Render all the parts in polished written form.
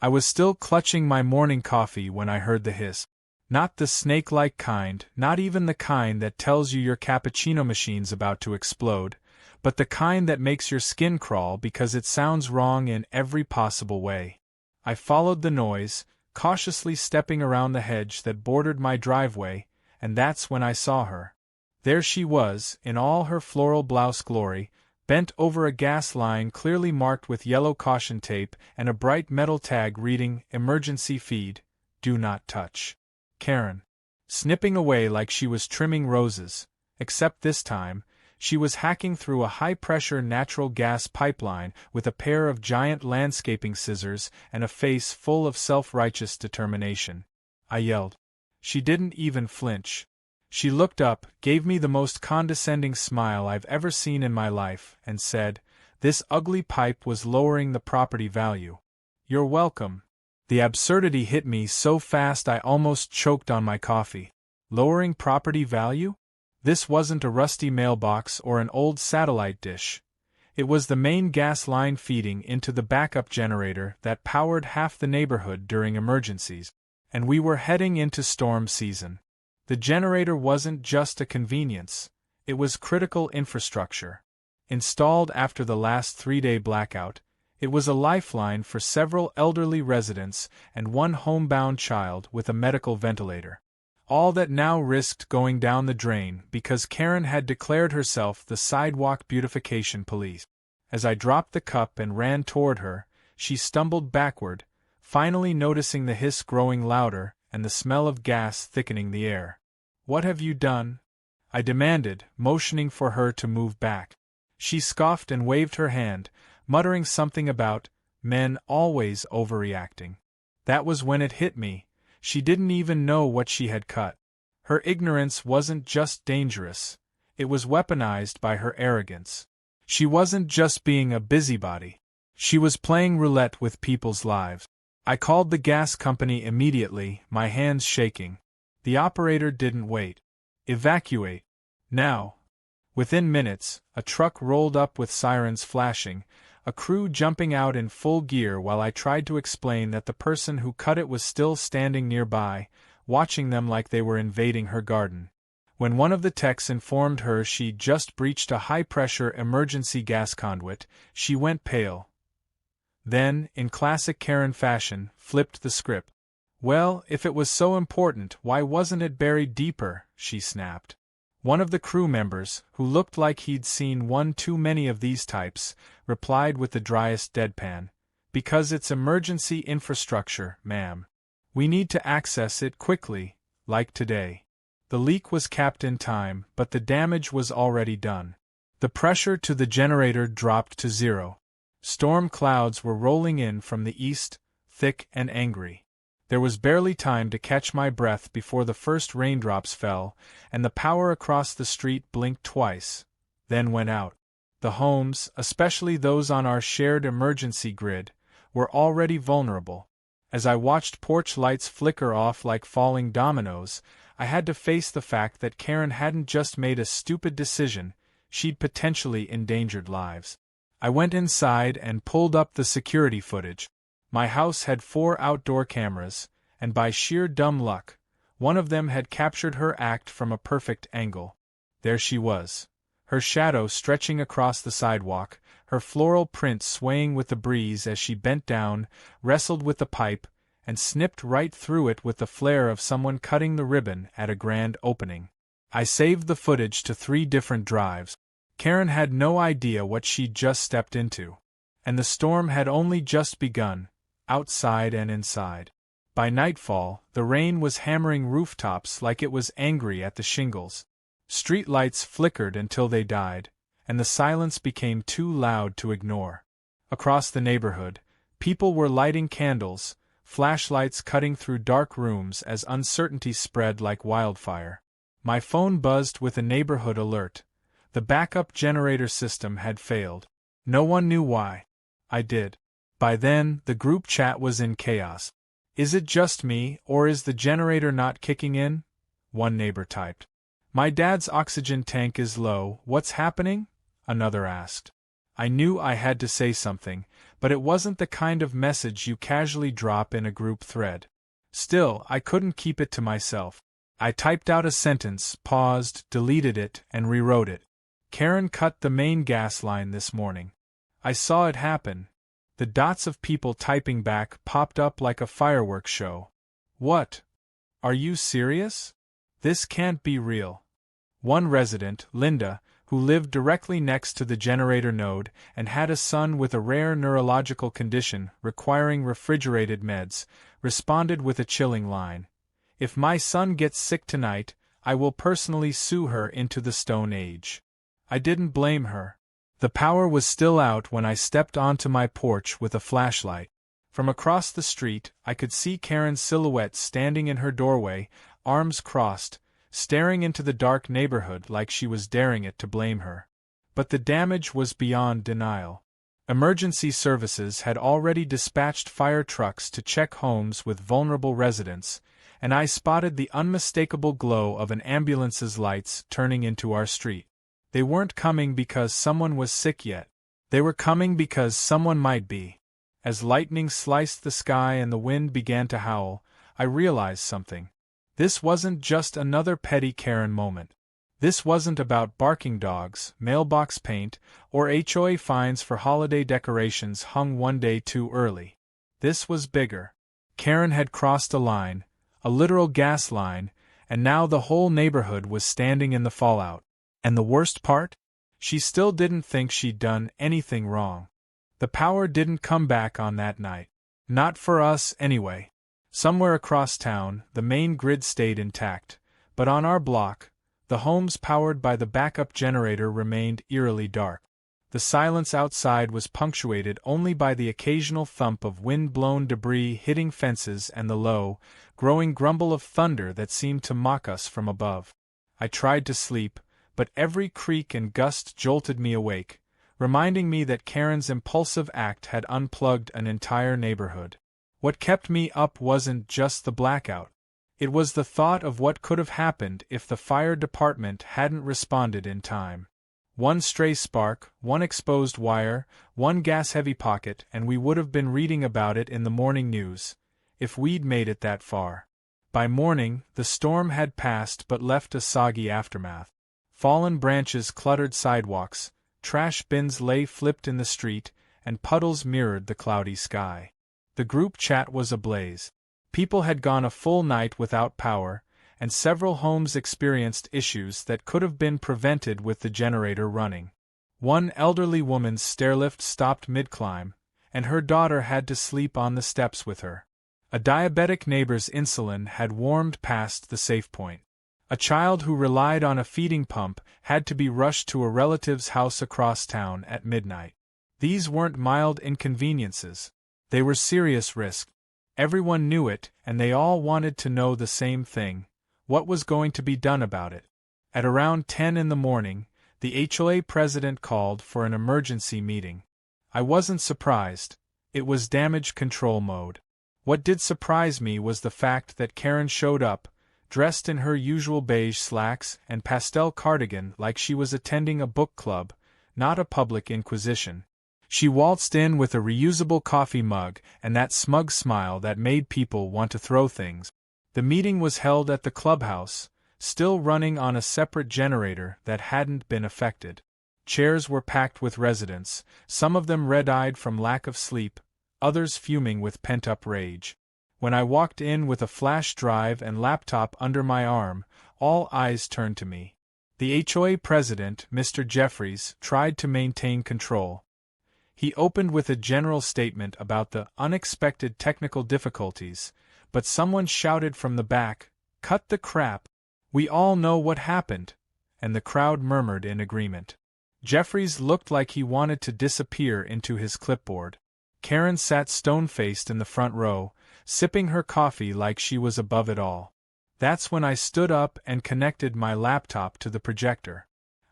I was still clutching my morning coffee when I heard the hiss. Not the snake-like kind, not even the kind that tells you your cappuccino machine's about to explode, but the kind that makes your skin crawl because it sounds wrong in every possible way. I followed the noise, cautiously stepping around the hedge that bordered my driveway, and that's when I saw her. There she was, in all her floral blouse glory, bent over a gas line clearly marked with yellow caution tape and a bright metal tag reading, "Emergency feed, do not touch." Karen. Snipping away like she was trimming roses, except this time, she was hacking through a high-pressure natural gas pipeline with a pair of giant landscaping scissors and a face full of self-righteous determination. I yelled. She didn't even flinch. She looked up, gave me the most condescending smile I've ever seen in my life, and said, "This ugly pipe was lowering the property value." "You're welcome." The absurdity hit me so fast I almost choked on my coffee. Lowering property value? This wasn't a rusty mailbox or an old satellite dish. It was the main gas line feeding into the backup generator that powered half the neighborhood during emergencies. And we were heading into storm season. The generator wasn't just a convenience, it was critical infrastructure. Installed after the last 3-day blackout, it was a lifeline for several elderly residents and one homebound child with a medical ventilator. All that now risked going down the drain because Karen had declared herself the sidewalk beautification police. As I dropped the cup and ran toward her, she stumbled backward, finally noticing the hiss growing louder and the smell of gas thickening the air. "What have you done?" I demanded, motioning for her to move back. She scoffed and waved her hand, muttering something about men always overreacting. That was when it hit me. She didn't even know what she had cut. Her ignorance wasn't just dangerous, it was weaponized by her arrogance. She wasn't just being a busybody. She was playing roulette with people's lives. I called the gas company immediately, my hands shaking. The operator didn't wait. "Evacuate. Now." Within minutes, a truck rolled up with sirens flashing, a crew jumping out in full gear while I tried to explain that the person who cut it was still standing nearby, watching them like they were invading her garden. When one of the techs informed her she'd just breached a high-pressure emergency gas conduit, she went pale. Then, in classic Karen fashion, flipped the script. "Well, if it was so important, why wasn't it buried deeper?" she snapped. One of the crew members, who looked like he'd seen one too many of these types, replied with the driest deadpan, "Because it's emergency infrastructure, ma'am. We need to access it quickly, like today." The leak was capped in time, but the damage was already done. The pressure to the generator dropped to zero. Storm clouds were rolling in from the east, thick and angry. There was barely time to catch my breath before the first raindrops fell, and the power across the street blinked twice, then went out. The homes, especially those on our shared emergency grid, were already vulnerable. As I watched porch lights flicker off like falling dominoes, I had to face the fact that Karen hadn't just made a stupid decision, she'd potentially endangered lives. I went inside and pulled up the security footage. My house had 4 outdoor cameras, and by sheer dumb luck, one of them had captured her act from a perfect angle. There she was, her shadow stretching across the sidewalk, her floral print swaying with the breeze as she bent down, wrestled with the pipe, and snipped right through it with the flair of someone cutting the ribbon at a grand opening. I saved the footage to 3 different drives. Karen had no idea what she'd just stepped into. And the storm had only just begun, outside and inside. By nightfall, the rain was hammering rooftops like it was angry at the shingles. Street lights flickered until they died, and the silence became too loud to ignore. Across the neighborhood, people were lighting candles, flashlights cutting through dark rooms as uncertainty spread like wildfire. My phone buzzed with a neighborhood alert. The backup generator system had failed. No one knew why. I did. By then, the group chat was in chaos. "Is it just me, or is the generator not kicking in?" one neighbor typed. "My dad's oxygen tank is low, what's happening?" another asked. I knew I had to say something, but it wasn't the kind of message you casually drop in a group thread. Still, I couldn't keep it to myself. I typed out a sentence, paused, deleted it, and rewrote it. Karen cut the main gas line this morning. I saw it happen. The dots of people typing back popped up like a fireworks show. What? Are you serious? This can't be real. One resident, Linda, who lived directly next to the generator node and had a son with a rare neurological condition requiring refrigerated meds, responded with a chilling line. If my son gets sick tonight, I will personally sue her into the Stone Age. I didn't blame her. The power was still out when I stepped onto my porch with a flashlight. From across the street, I could see Karen's silhouette standing in her doorway, arms crossed, staring into the dark neighborhood like she was daring it to blame her. But the damage was beyond denial. Emergency services had already dispatched fire trucks to check homes with vulnerable residents, and I spotted the unmistakable glow of an ambulance's lights turning into our street. They weren't coming because someone was sick yet. They were coming because someone might be. As lightning sliced the sky and the wind began to howl, I realized something. This wasn't just another petty Karen moment. This wasn't about barking dogs, mailbox paint, or HOA fines for holiday decorations hung one day too early. This was bigger. Karen had crossed a line, a literal gas line, and now the whole neighborhood was standing in the fallout. And the worst part? She still didn't think she'd done anything wrong. The power didn't come back on that night. Not for us, anyway. Somewhere across town, the main grid stayed intact, but on our block, the homes powered by the backup generator remained eerily dark. The silence outside was punctuated only by the occasional thump of wind-blown debris hitting fences and the low, growing grumble of thunder that seemed to mock us from above. I tried to sleep, but every creak and gust jolted me awake, reminding me that Karen's impulsive act had unplugged an entire neighborhood. What kept me up wasn't just the blackout. It was the thought of what could have happened if the fire department hadn't responded in time. One stray spark, one exposed wire, one gas-heavy pocket, and we would have been reading about it in the morning news, if we'd made it that far. By morning, the storm had passed but left a soggy aftermath. Fallen branches cluttered sidewalks, trash bins lay flipped in the street, and puddles mirrored the cloudy sky. The group chat was ablaze. People had gone a full night without power, and several homes experienced issues that could have been prevented with the generator running. One elderly woman's stairlift stopped mid-climb, and her daughter had to sleep on the steps with her. A diabetic neighbor's insulin had warmed past the safe point. A child who relied on a feeding pump had to be rushed to a relative's house across town at midnight. These weren't mild inconveniences. They were serious risks. Everyone knew it, and they all wanted to know the same thing: what was going to be done about it. At around 10 in the morning, the HOA president called for an emergency meeting. I wasn't surprised. It was damage control mode. What did surprise me was the fact that Karen showed up, dressed in her usual beige slacks and pastel cardigan like she was attending a book club, not a public inquisition. She waltzed in with a reusable coffee mug and that smug smile that made people want to throw things. The meeting was held at the clubhouse, still running on a separate generator that hadn't been affected. Chairs were packed with residents, some of them red-eyed from lack of sleep, others fuming with pent-up rage. When I walked in with a flash drive and laptop under my arm, all eyes turned to me. The HOA president, Mr. Jeffries, tried to maintain control. He opened with a general statement about the unexpected technical difficulties, but someone shouted from the back, "Cut the crap! We all know what happened," and the crowd murmured in agreement. Jeffries looked like he wanted to disappear into his clipboard. Karen sat stone-faced in the front row, sipping her coffee like she was above it all. That's when I stood up and connected my laptop to the projector.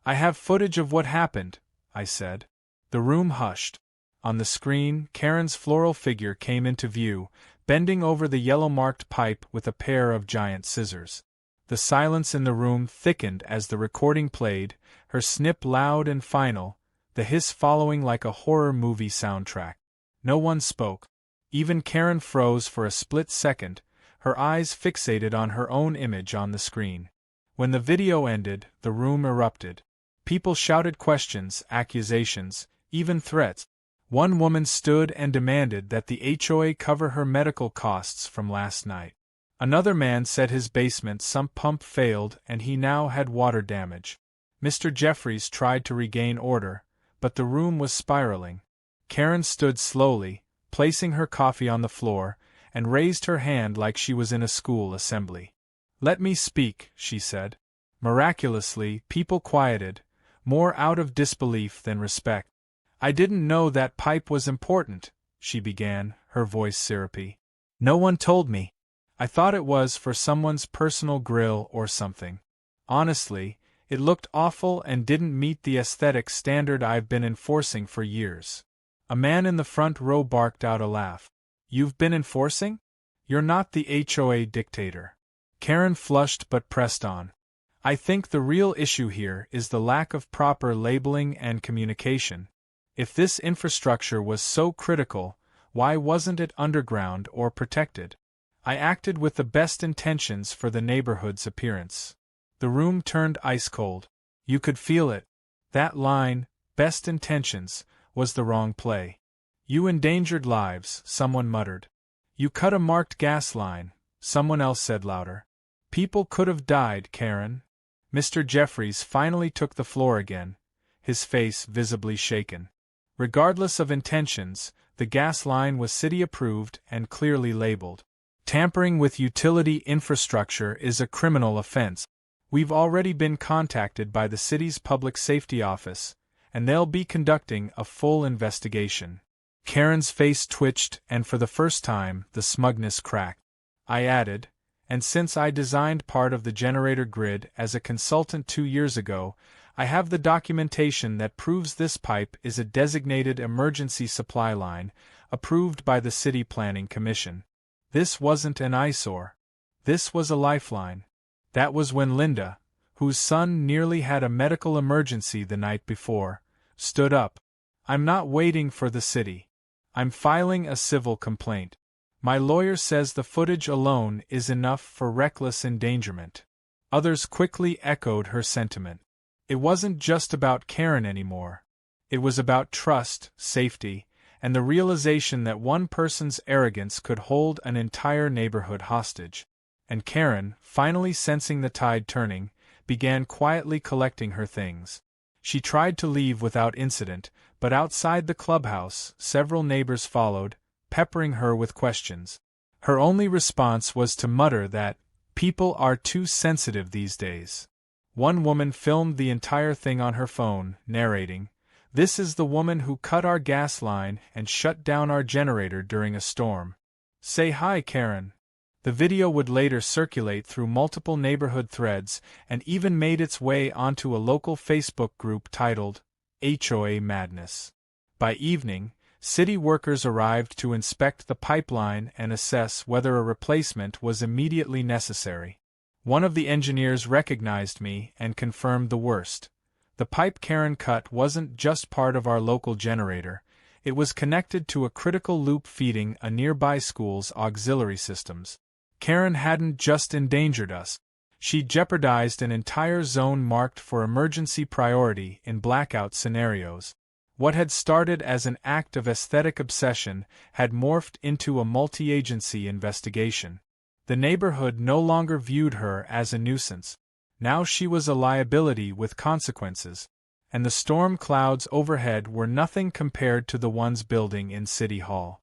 "I have footage of what happened," I said. The room hushed. On the screen, Karen's floral figure came into view, bending over the yellow-marked pipe with a pair of giant scissors. The silence in the room thickened as the recording played, her snip loud and final, the hiss following like a horror movie soundtrack. No one spoke. Even Karen froze for a split second, her eyes fixated on her own image on the screen. When the video ended, the room erupted. People shouted questions, accusations, even threats. One woman stood and demanded that the HOA cover her medical costs from last night. Another man said his basement sump pump failed and he now had water damage. Mr. Jeffries tried to regain order, but the room was spiraling. Karen stood slowly, placing her coffee on the floor, and raised her hand like she was in a school assembly. "Let me speak," she said. Miraculously, people quieted, more out of disbelief than respect. "I didn't know that pipe was important," she began, her voice syrupy. "No one told me. I thought it was for someone's personal grill or something. Honestly, it looked awful and didn't meet the aesthetic standard I've been enforcing for years." A man in the front row barked out a laugh. "You've been enforcing? You're not the HOA dictator." Karen flushed but pressed on. "I think the real issue here is the lack of proper labeling and communication. If this infrastructure was so critical, why wasn't it underground or protected? I acted with the best intentions for the neighborhood's appearance." The room turned ice cold. You could feel it. That line, "best intentions," was the wrong play. "You endangered lives," someone muttered. "You cut a marked gas line," someone else said louder. "People could have died, Karen." Mr. Jeffries finally took the floor again, his face visibly shaken. Regardless of intentions, the gas line was city-approved and clearly labeled. Tampering with utility infrastructure is a criminal offense. We've already been contacted by the city's public safety office, and they'll be conducting a full investigation. Karen's face twitched, and for the first time, the smugness cracked. I added, "And since I designed part of the generator grid as a consultant 2 years ago, I have the documentation that proves this pipe is a designated emergency supply line, approved by the City Planning Commission. This wasn't an eyesore. This was a lifeline." That was when Linda, whose son nearly had a medical emergency the night before, stood up. "I'm not waiting for the city. I'm filing a civil complaint. My lawyer says the footage alone is enough for reckless endangerment." Others quickly echoed her sentiment. It wasn't just about Karen anymore. It was about trust, safety, and the realization that one person's arrogance could hold an entire neighborhood hostage. And Karen, finally sensing the tide turning, began quietly collecting her things. She tried to leave without incident, but outside the clubhouse, several neighbors followed, peppering her with questions. Her only response was to mutter that people are too sensitive these days. One woman filmed the entire thing on her phone, narrating, "This is the woman who cut our gas line and shut down our generator during a storm. Say hi, Karen." The video would later circulate through multiple neighborhood threads and even made its way onto a local Facebook group titled HOA Madness. By evening, city workers arrived to inspect the pipeline and assess whether a replacement was immediately necessary. One of the engineers recognized me and confirmed the worst. The pipe Karen cut wasn't just part of our local generator, it was connected to a critical loop feeding a nearby school's auxiliary systems. Karen hadn't just endangered us. She jeopardized an entire zone marked for emergency priority in blackout scenarios. What had started as an act of aesthetic obsession had morphed into a multi-agency investigation. The neighborhood no longer viewed her as a nuisance. Now she was a liability with consequences. And the storm clouds overhead were nothing compared to the ones building in City Hall.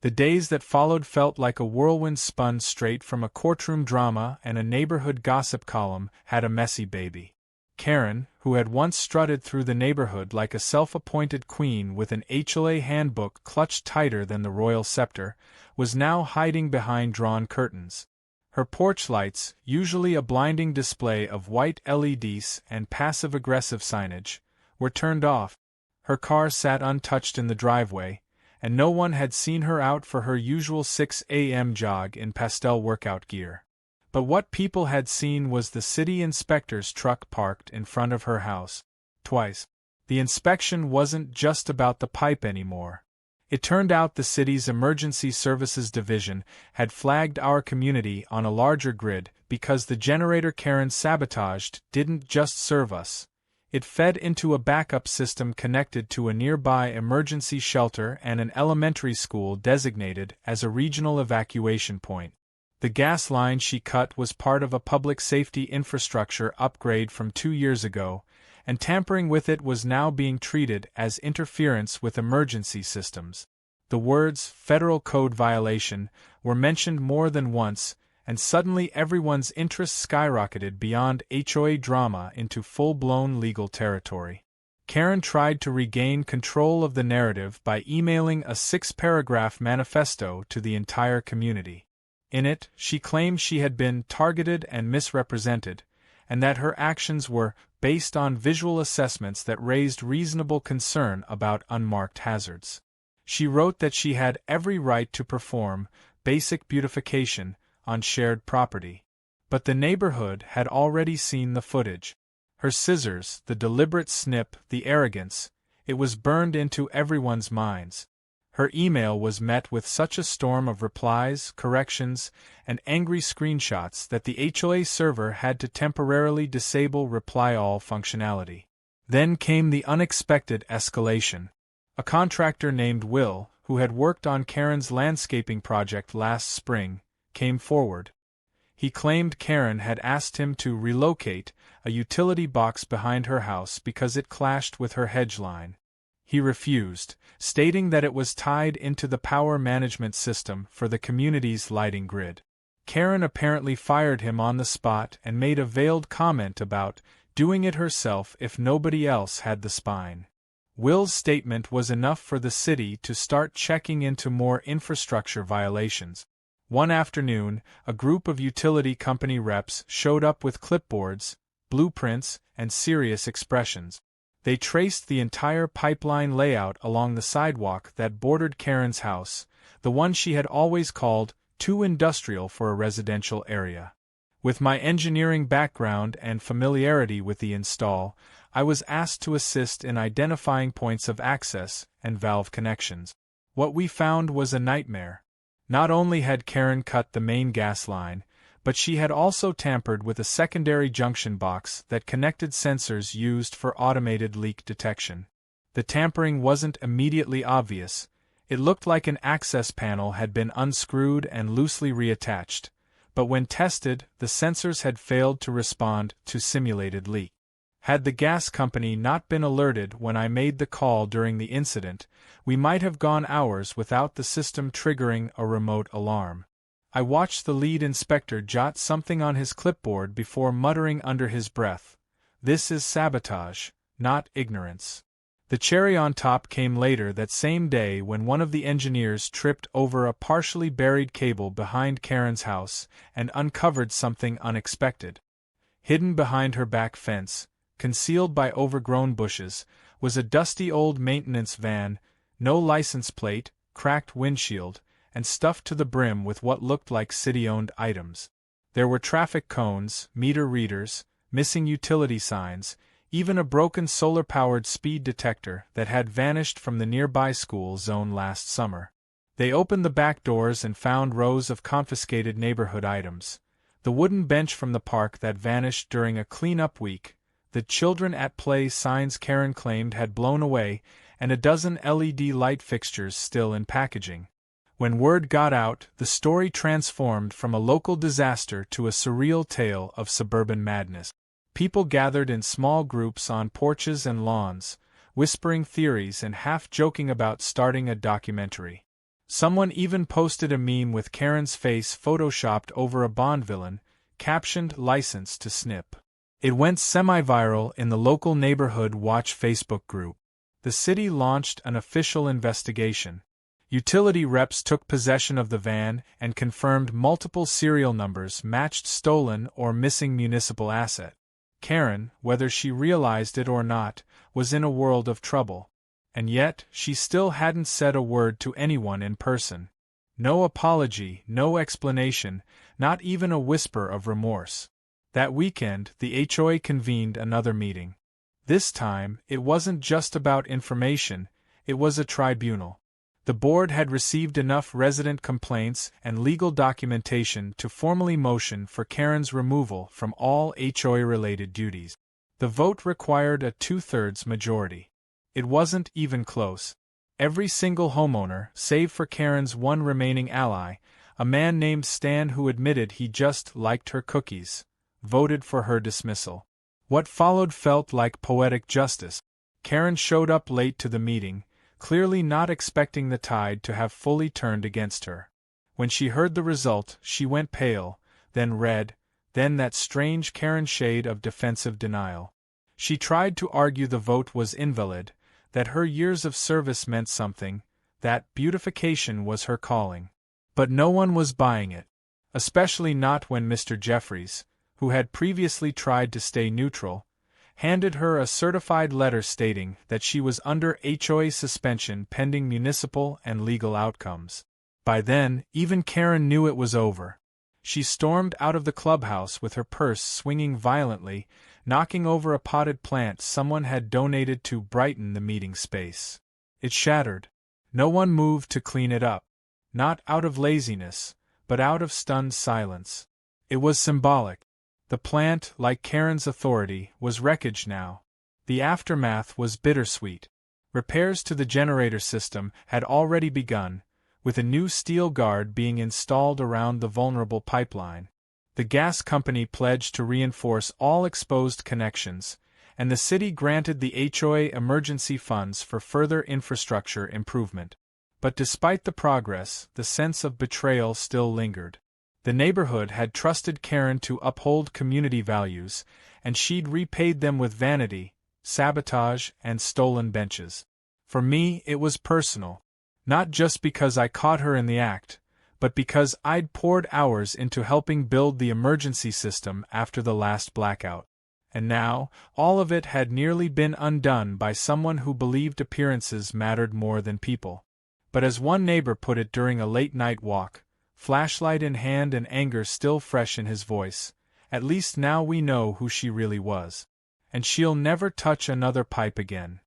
The days that followed felt like a whirlwind spun straight from a courtroom drama, and a neighborhood gossip column had a messy baby. Karen, who had once strutted through the neighborhood like a self-appointed queen with an HOA handbook clutched tighter than the royal scepter, was now hiding behind drawn curtains. Her porch lights, usually a blinding display of white LEDs and passive-aggressive signage, were turned off. Her car sat untouched in the driveway, and no one had seen her out for her usual 6 a.m. jog in pastel workout gear. But what people had seen was the city inspector's truck parked in front of her house. Twice. The inspection wasn't just about the pipe anymore. It turned out the city's Emergency Services Division had flagged our community on a larger grid because the generator Karen sabotaged didn't just serve us. It fed into a backup system connected to a nearby emergency shelter and an elementary school designated as a regional evacuation point. The gas line she cut was part of a public safety infrastructure upgrade from 2 years ago, and tampering with it was now being treated as interference with emergency systems. The words "federal code violation" were mentioned more than once, and suddenly everyone's interest skyrocketed beyond HOA drama into full-blown legal territory. Karen tried to regain control of the narrative by emailing a 6-paragraph manifesto to the entire community. In it, she claimed she had been targeted and misrepresented, and that her actions were based on visual assessments that raised reasonable concern about unmarked hazards. She wrote that she had every right to perform basic beautification on shared property. But the neighborhood had already seen the footage. Her scissors, the deliberate snip, the arrogance, it was burned into everyone's minds. Her email was met with such a storm of replies, corrections, and angry screenshots that the HOA server had to temporarily disable Reply All functionality. Then came the unexpected escalation. A contractor named Will, who had worked on Karen's landscaping project last spring, came forward. He claimed Karen had asked him to relocate a utility box behind her house because it clashed with her hedge line. He refused, stating that it was tied into the power management system for the community's lighting grid. Karen apparently fired him on the spot and made a veiled comment about doing it herself if nobody else had the spine. Will's statement was enough for the city to start checking into more infrastructure violations. One afternoon, a group of utility company reps showed up with clipboards, blueprints, and serious expressions. They traced the entire pipeline layout along the sidewalk that bordered Karen's house, the one she had always called too industrial for a residential area. With my engineering background and familiarity with the install, I was asked to assist in identifying points of access and valve connections. What we found was a nightmare. Not only had Karen cut the main gas line, but she had also tampered with a secondary junction box that connected sensors used for automated leak detection. The tampering wasn't immediately obvious. It looked like an access panel had been unscrewed and loosely reattached, but when tested, the sensors had failed to respond to simulated leak. Had the gas company not been alerted when I made the call during the incident, we might have gone hours without the system triggering a remote alarm. I watched the lead inspector jot something on his clipboard before muttering under his breath, "This is sabotage, not ignorance." The cherry on top came later that same day when one of the engineers tripped over a partially buried cable behind Karen's house and uncovered something unexpected. Hidden behind her back fence, concealed by overgrown bushes, was a dusty old maintenance van, no license plate, cracked windshield, and stuffed to the brim with what looked like city-owned items. There were traffic cones, meter readers, missing utility signs, even a broken solar-powered speed detector that had vanished from the nearby school zone last summer. They opened the back doors and found rows of confiscated neighborhood items. The wooden bench from the park that vanished during a clean-up week, the children at play signs Karen claimed had blown away, and a dozen LED light fixtures still in packaging. When word got out, the story transformed from a local disaster to a surreal tale of suburban madness. People gathered in small groups on porches and lawns, whispering theories and half-joking about starting a documentary. Someone even posted a meme with Karen's face photoshopped over a Bond villain, captioned "License to Snip." It went semi-viral in the local Neighborhood Watch Facebook group. The city launched an official investigation. Utility reps took possession of the van and confirmed multiple serial numbers matched stolen or missing municipal asset. Karen, whether she realized it or not, was in a world of trouble. And yet, she still hadn't said a word to anyone in person. No apology, no explanation, not even a whisper of remorse. That weekend, the HOA convened another meeting. This time, it wasn't just about information, it was a tribunal. The board had received enough resident complaints and legal documentation to formally motion for Karen's removal from all HOA-related duties. The vote required a 2/3 majority. It wasn't even close. Every single homeowner, save for Karen's one remaining ally, a man named Stan who admitted he just liked her cookies, voted for her dismissal. What followed felt like poetic justice. Karen showed up late to the meeting, clearly not expecting the tide to have fully turned against her. When she heard the result, she went pale, then red, then that strange Karen shade of defensive denial. She tried to argue the vote was invalid, that her years of service meant something, that beautification was her calling. But no one was buying it, especially not when Mr. Jeffries, who had previously tried to stay neutral, handed her a certified letter stating that she was under HOA suspension pending municipal and legal outcomes. By then, even Karen knew it was over. She stormed out of the clubhouse with her purse swinging violently, knocking over a potted plant someone had donated to brighten the meeting space. It shattered. No one moved to clean it up. Not out of laziness, but out of stunned silence. It was symbolic. The plant, like Karen's authority, was wreckage now. The aftermath was bittersweet. Repairs to the generator system had already begun, with a new steel guard being installed around the vulnerable pipeline. The gas company pledged to reinforce all exposed connections, and the city granted the HOA emergency funds for further infrastructure improvement. But despite the progress, the sense of betrayal still lingered. The neighborhood had trusted Karen to uphold community values, and she'd repaid them with vanity, sabotage, and stolen benches. For me, it was personal. Not just because I caught her in the act, but because I'd poured hours into helping build the emergency system after the last blackout. And now, all of it had nearly been undone by someone who believed appearances mattered more than people. But as one neighbor put it during a late-night walk, flashlight in hand and anger still fresh in his voice, at least now we know who she really was. And she'll never touch another pipe again.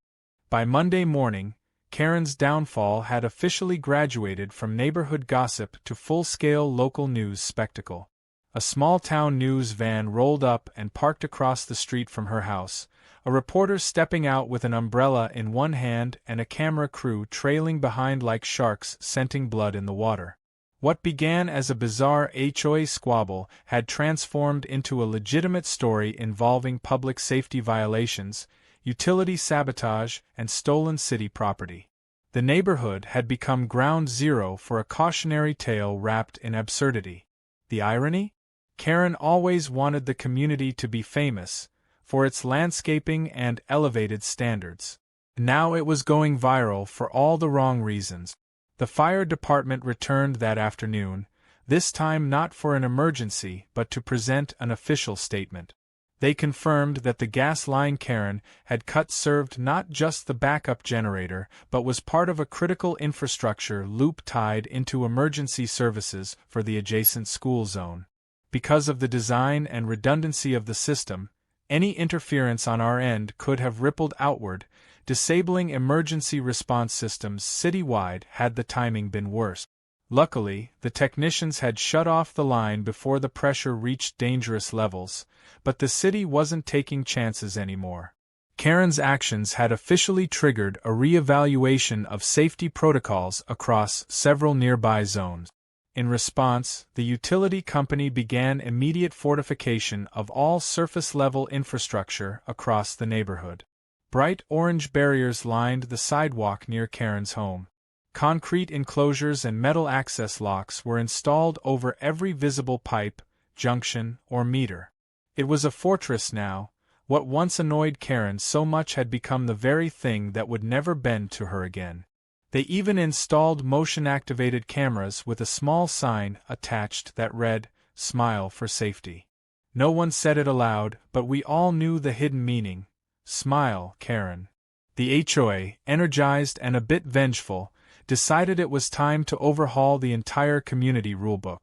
By Monday morning, Karen's downfall had officially graduated from neighborhood gossip to full-scale local news spectacle. A small-town news van rolled up and parked across the street from her house, a reporter stepping out with an umbrella in one hand and a camera crew trailing behind like sharks scenting blood in the water. What began as a bizarre HOA squabble had transformed into a legitimate story involving public safety violations, utility sabotage, and stolen city property. The neighborhood had become ground zero for a cautionary tale wrapped in absurdity. The irony? Karen always wanted the community to be famous, for its landscaping and elevated standards. Now it was going viral for all the wrong reasons. The fire department returned that afternoon, this time not for an emergency but to present an official statement. They confirmed that the gas line Karen had cut served not just the backup generator but was part of a critical infrastructure loop tied into emergency services for the adjacent school zone. Because of the design and redundancy of the system, any interference on our end could have rippled outward, disabling emergency response systems citywide had the timing been worse. Luckily, the technicians had shut off the line before the pressure reached dangerous levels, but the city wasn't taking chances anymore. Karen's actions had officially triggered a re-evaluation of safety protocols across several nearby zones. In response, the utility company began immediate fortification of all surface-level infrastructure across the neighborhood. Bright orange barriers lined the sidewalk near Karen's home. Concrete enclosures and metal access locks were installed over every visible pipe, junction, or meter. It was a fortress now. What once annoyed Karen so much had become the very thing that would never bend to her again. They even installed motion-activated cameras with a small sign attached that read, "Smile for safety." No one said it aloud, but we all knew the hidden meaning. Smile, Karen. The HOA, energized and a bit vengeful, decided it was time to overhaul the entire community rulebook.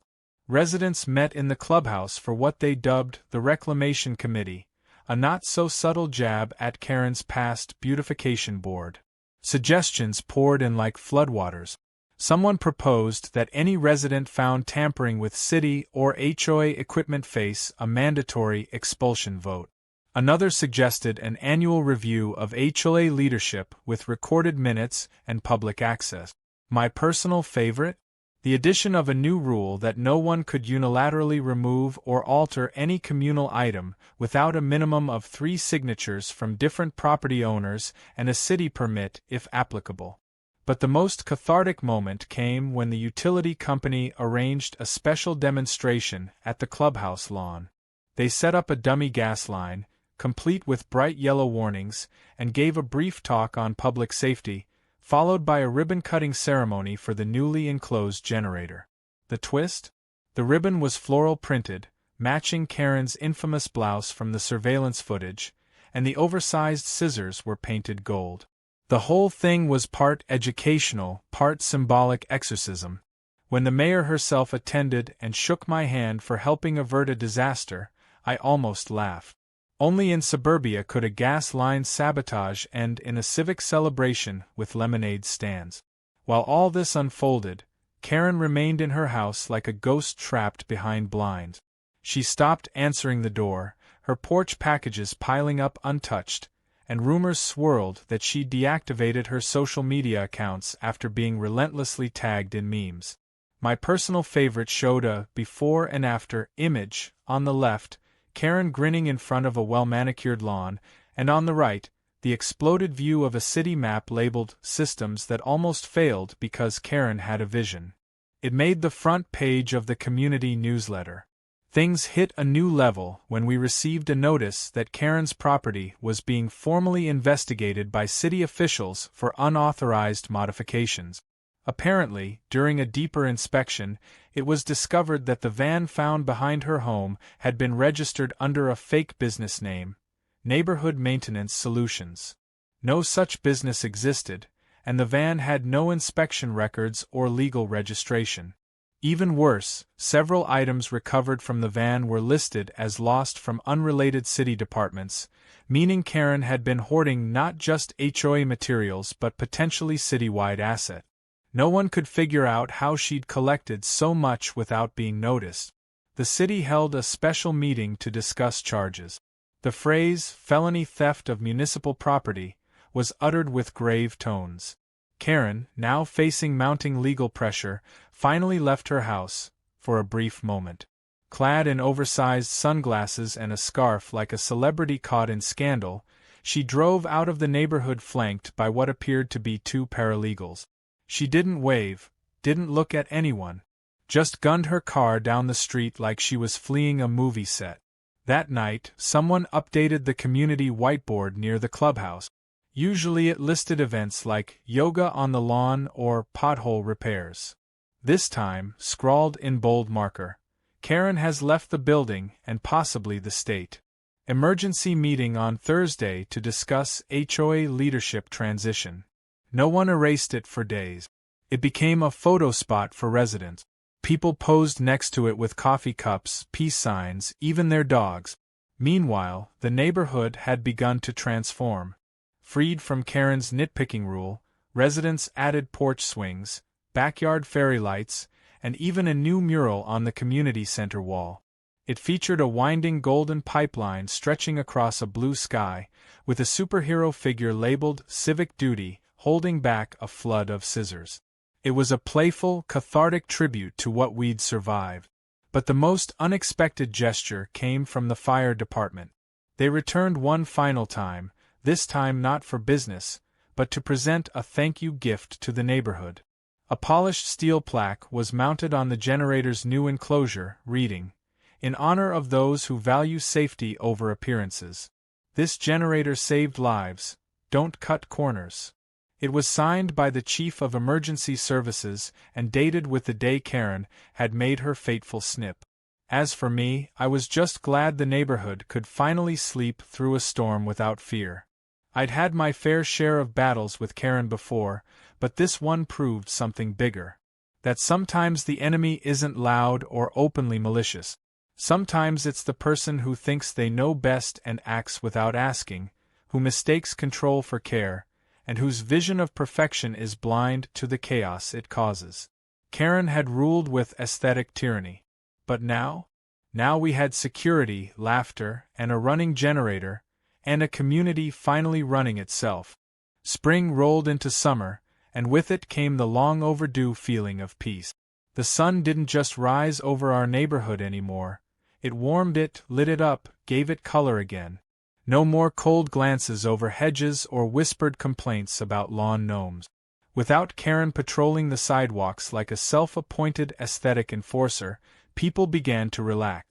Residents met in the clubhouse for what they dubbed the Reclamation Committee, a not-so-subtle jab at Karen's past beautification board. Suggestions poured in like floodwaters. Someone proposed that any resident found tampering with city or HOA equipment face a mandatory expulsion vote. Another suggested an annual review of HOA leadership with recorded minutes and public access. My personal favorite? The addition of a new rule that no one could unilaterally remove or alter any communal item without a minimum of 3 signatures from different property owners and a city permit if applicable. But the most cathartic moment came when the utility company arranged a special demonstration at the clubhouse lawn. They set up a dummy gas line, complete with bright yellow warnings, and gave a brief talk on public safety, followed by a ribbon-cutting ceremony for the newly enclosed generator. The twist? The ribbon was floral printed, matching Karen's infamous blouse from the surveillance footage, and the oversized scissors were painted gold. The whole thing was part educational, part symbolic exorcism. When the mayor herself attended and shook my hand for helping avert a disaster, I almost laughed. Only in suburbia could a gas line sabotage end in a civic celebration with lemonade stands. While all this unfolded, Karen remained in her house like a ghost trapped behind blinds. She stopped answering the door, her porch packages piling up untouched, and rumors swirled that she deactivated her social media accounts after being relentlessly tagged in memes. My personal favorite showed a before and after image. On the left, Karen grinning in front of a well-manicured lawn, and on the right, the exploded view of a city map labeled "Systems that almost failed because Karen had a vision." It made the front page of the community newsletter. Things hit a new level when we received a notice that Karen's property was being formally investigated by city officials for unauthorized modifications. Apparently, during a deeper inspection, it was discovered that the van found behind her home had been registered under a fake business name, Neighborhood Maintenance Solutions. No such business existed, and the van had no inspection records or legal registration. Even worse, several items recovered from the van were listed as lost from unrelated city departments, meaning Karen had been hoarding not just HOA materials but potentially citywide assets. No one could figure out how she'd collected so much without being noticed. The city held a special meeting to discuss charges. The phrase, "felony theft of municipal property," was uttered with grave tones. Karen, now facing mounting legal pressure, finally left her house, for a brief moment. Clad in oversized sunglasses and a scarf like a celebrity caught in scandal, she drove out of the neighborhood flanked by what appeared to be 2 paralegals. She didn't wave, didn't look at anyone, just gunned her car down the street like she was fleeing a movie set. That night, someone updated the community whiteboard near the clubhouse. Usually it listed events like yoga on the lawn or pothole repairs. This time, scrawled in bold marker, "Karen has left the building and possibly the state. Emergency meeting on Thursday to discuss HOA leadership transition." No one erased it for days. It became a photo spot for residents. People posed next to it with coffee cups, peace signs, even their dogs. Meanwhile, the neighborhood had begun to transform. Freed from Karen's nitpicking rule, residents added porch swings, backyard fairy lights, and even a new mural on the community center wall. It featured a winding golden pipeline stretching across a blue sky, with a superhero figure labeled "Civic Duty," holding back a flood of scissors. It was a playful, cathartic tribute to what we'd survived. But the most unexpected gesture came from the fire department. They returned one final time, this time not for business, but to present a thank you gift to the neighborhood. A polished steel plaque was mounted on the generator's new enclosure, reading, "In honor of those who value safety over appearances. This generator saved lives. Don't cut corners." It was signed by the Chief of Emergency Services and dated with the day Karen had made her fateful snip. As for me, I was just glad the neighborhood could finally sleep through a storm without fear. I'd had my fair share of battles with Karen before, but this one proved something bigger. That sometimes the enemy isn't loud or openly malicious. Sometimes it's the person who thinks they know best and acts without asking, who mistakes control for care, and whose vision of perfection is blind to the chaos it causes. Karen had ruled with aesthetic tyranny. But now? Now we had security, laughter, and a running generator, and a community finally running itself. Spring rolled into summer, and with it came the long-overdue feeling of peace. The sun didn't just rise over our neighborhood anymore. It warmed it, lit it up, gave it color again. No more cold glances over hedges or whispered complaints about lawn gnomes. Without Karen patrolling the sidewalks like a self-appointed aesthetic enforcer, people began to relax.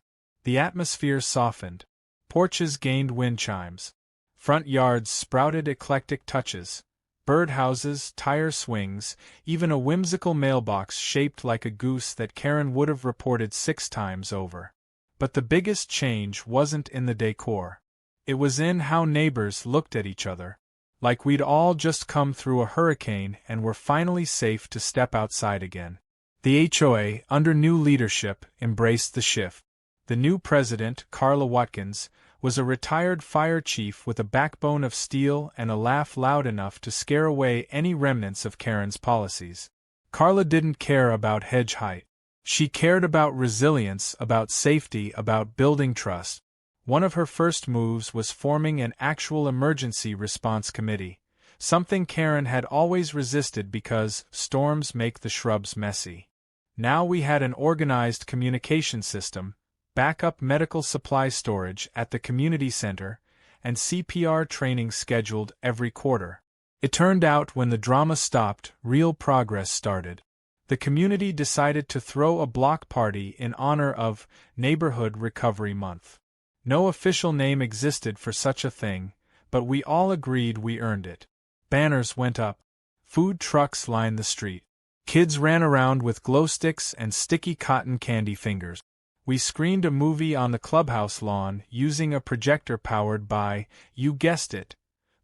The atmosphere softened. Porches gained wind chimes. Front yards sprouted eclectic touches. Birdhouses, tire swings, even a whimsical mailbox shaped like a goose that Karen would have reported 6 times over. But the biggest change wasn't in the decor. It was in how neighbors looked at each other. Like we'd all just come through a hurricane and were finally safe to step outside again. The HOA, under new leadership, embraced the shift. The new president, Carla Watkins, was a retired fire chief with a backbone of steel and a laugh loud enough to scare away any remnants of Karen's policies. Carla didn't care about hedge height. She cared about resilience, about safety, about building trust. One of her first moves was forming an actual emergency response committee, something Karen had always resisted because storms make the shrubs messy. Now we had an organized communication system, backup medical supply storage at the community center, and CPR training scheduled every quarter. It turned out when the drama stopped, real progress started. The community decided to throw a block party in honor of Neighborhood Recovery Month. No official name existed for such a thing, but we all agreed we earned it. Banners went up. Food trucks lined the street. Kids ran around with glow sticks and sticky cotton candy fingers. We screened a movie on the clubhouse lawn using a projector powered by, you guessed it,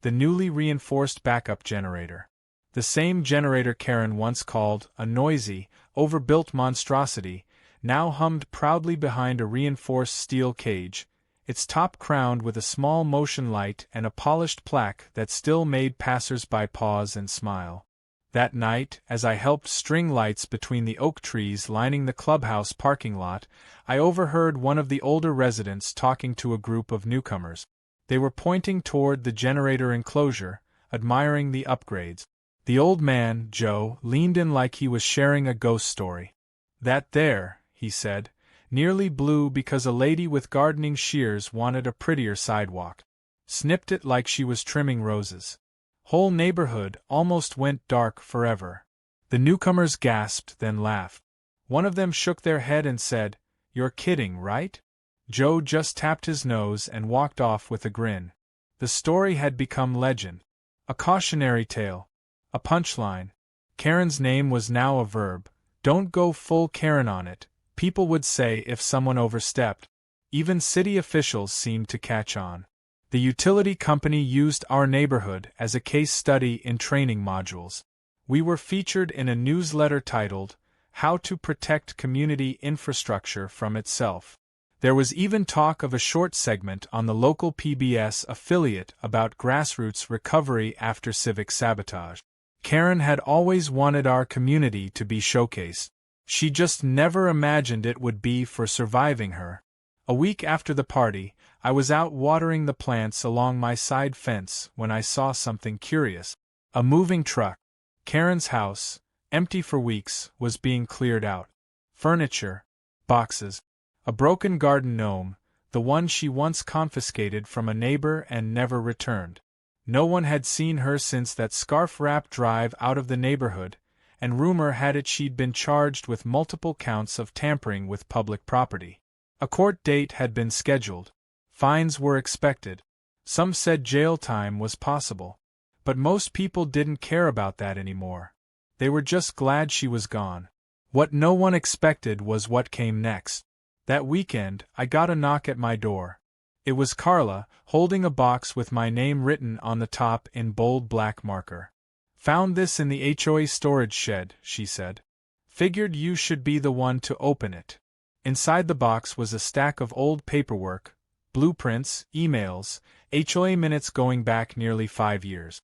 the newly reinforced backup generator. The same generator Karen once called a noisy, overbuilt monstrosity, now hummed proudly behind a reinforced steel cage, its top crowned with a small motion light and a polished plaque that still made passers-by pause and smile. That night, as I helped string lights between the oak trees lining the clubhouse parking lot, I overheard one of the older residents talking to a group of newcomers. They were pointing toward the generator enclosure, admiring the upgrades. The old man, Joe, leaned in like he was sharing a ghost story. "That there," he said, "nearly blew because a lady with gardening shears wanted a prettier sidewalk. Snipped it like she was trimming roses. Whole neighborhood almost went dark forever." The newcomers gasped, then laughed. One of them shook their head and said, "You're kidding, right?" Joe just tapped his nose and walked off with a grin. The story had become legend. A cautionary tale. A punchline. Karen's name was now a verb. Don't go full Karen on it, people would say if someone overstepped. Even city officials seemed to catch on. The utility company used our neighborhood as a case study in training modules. We were featured in a newsletter titled, "How to Protect Community Infrastructure from Itself." There was even talk of a short segment on the local PBS affiliate about grassroots recovery after civic sabotage. Karen had always wanted our community to be showcased. She just never imagined it would be for surviving her. A week after the party, I was out watering the plants along my side fence when I saw something curious. A moving truck. Karen's house, empty for weeks, was being cleared out. Furniture, boxes, a broken garden gnome, the one she once confiscated from a neighbor and never returned. No one had seen her since that scarf-wrap drive out of the neighborhood, and rumor had it she'd been charged with multiple counts of tampering with public property. A court date had been scheduled. Fines were expected. Some said jail time was possible. But most people didn't care about that anymore. They were just glad she was gone. What no one expected was what came next. That weekend, I got a knock at my door. It was Carla, holding a box with my name written on the top in bold black marker. "Found this in the HOA storage shed," she said. "Figured you should be the one to open it." Inside the box was a stack of old paperwork, blueprints, emails, HOA minutes going back nearly 5 years.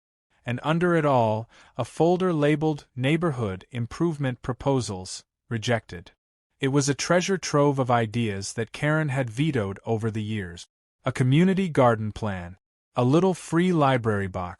and under it all, a folder labeled Neighborhood Improvement Proposals, Rejected. It was a treasure trove of ideas that Karen had vetoed over the years. A community garden plan, a little free library box,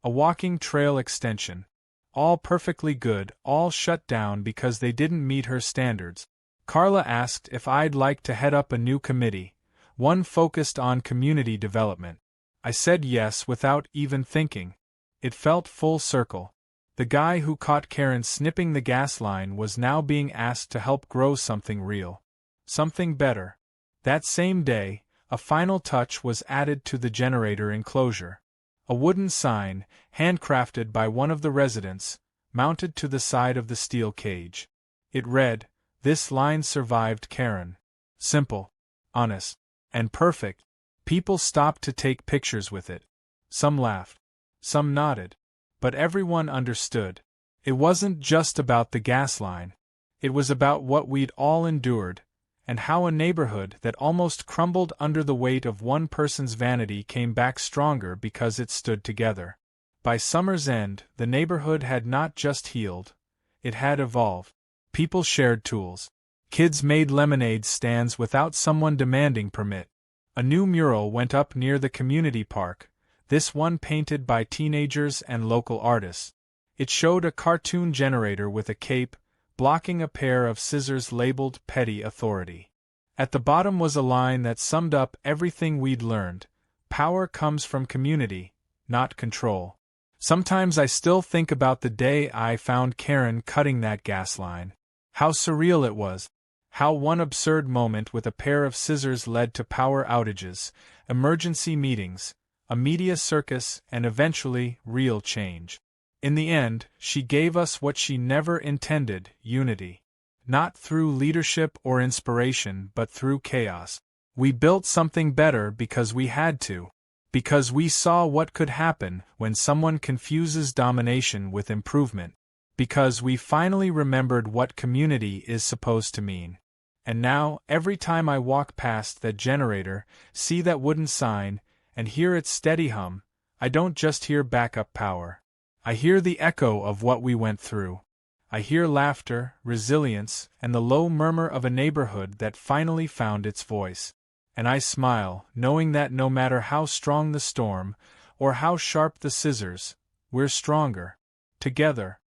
a walking trail extension. All perfectly good, all shut down because they didn't meet her standards. Carla asked if I'd like to head up a new committee, one focused on community development. I said yes without even thinking. It felt full circle. The guy who caught Karen snipping the gas line was now being asked to help grow something real. Something better. That same day, a final touch was added to the generator enclosure. A wooden sign, handcrafted by one of the residents, mounted to the side of the steel cage. It read, "This line survived Karen." Simple, honest, and perfect. People stopped to take pictures with it. Some laughed. Some nodded. But everyone understood. It wasn't just about the gas line. It was about what we'd all endured, and how a neighborhood that almost crumbled under the weight of one person's vanity came back stronger because it stood together. By summer's end, the neighborhood had not just healed, it had evolved. People shared tools. Kids made lemonade stands without someone demanding permit. A new mural went up near the community park, this one painted by teenagers and local artists. It showed a cartoon generator with a cape, blocking a pair of scissors labeled Petty Authority. At the bottom was a line that summed up everything we'd learned: power comes from community, not control. Sometimes I still think about the day I found Karen cutting that gas line. How surreal it was. How one absurd moment with a pair of scissors led to power outages, emergency meetings, a media circus, and eventually, real change. In the end, she gave us what she never intended: unity. Not through leadership or inspiration, but through chaos. We built something better because we had to. Because we saw what could happen when someone confuses domination with improvement. Because we finally remembered what community is supposed to mean. And now, every time I walk past that generator, see that wooden sign, and hear its steady hum, I don't just hear backup power. I hear the echo of what we went through. I hear laughter, resilience, and the low murmur of a neighborhood that finally found its voice. And I smile, knowing that no matter how strong the storm, or how sharp the scissors, we're stronger. Together.